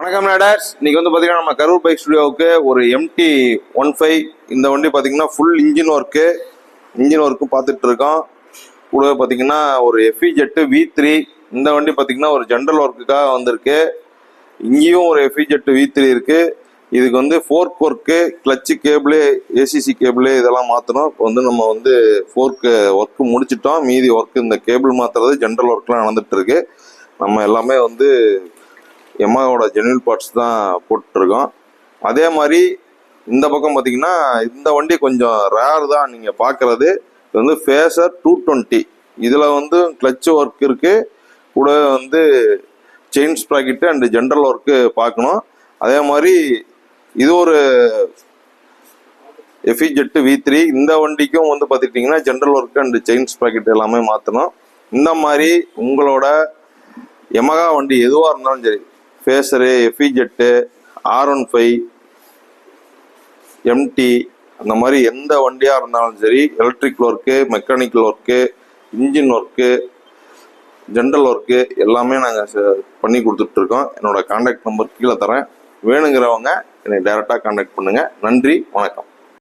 வணக்கம் நேடர்ஸ். இன்னைக்கு வந்து பார்த்தீங்கன்னா நம்ம கரூர் பைக் ஸ்டுடியோவுக்கு ஒரு MT-15 இந்த வண்டி பார்த்தீங்கன்னா ஃபுல் இன்ஜின் ஒர்க்கும் பார்த்துட்டு இருக்கோம். கூட பார்த்தீங்கன்னா ஒரு FE-Jet V3 இந்த வண்டி பார்த்தீங்கன்னா ஒரு ஜென்ரல் ஒர்க்குக்காக வந்திருக்கு. இங்கேயும் ஒரு FE-Jet V3 இருக்கு. இதுக்கு வந்து fork work, clutch cable, ACC cable இதெல்லாம் மாற்றணும். இப்போ வந்து நம்ம வந்து ஃபோர்க்கு ஒர்க்கு முடிச்சிட்டோம். மீதி ஒர்க்கு இந்த கேபிள் மாற்றுறது ஜென்ரல் ஒர்க்லாம் நடந்துட்டு இருக்கு. நம்ம எல்லாமே வந்து எமாவோட ஜென்யூன் பார்ட்ஸ் தான் போட்டுருக்கோம். அதே மாதிரி இந்த பக்கம் பார்த்தீங்கன்னா இந்த வண்டி கொஞ்சம் ரேர் தான் நீங்கள் பார்க்குறது. இது வந்து ஃபேசர் 220. இதில் வந்து கிளச் ஒர்க் இருக்குது, கூட வந்து chain sprocket and general work பார்க்கணும். அதே மாதிரி இது ஒரு FE-Jet V3 இந்த வண்டிக்கும் வந்து பார்த்துக்கிட்டிங்கன்னா general work and chain sprocket எல்லாமே மாற்றணும். இந்த மாதிரி உங்களோட யமகா வண்டி எதுவாக இருந்தாலும் சரி, ஃபேஸரு, FE-Jet, R15, MT அந்த மாதிரி எந்த வண்டியாக இருந்தாலும் சரி, electrical work, mechanical work, engine work, general work எல்லாமே நாங்கள் பண்ணி கொடுத்துட்ருக்கோம். என்னோட கான்டாக்ட் நம்பர் கீழே தரேன். வேணுங்கிறவங்க என்னை டைரெக்டாக கான்டாக்ட் பண்ணுங்கள். நன்றி, வணக்கம்.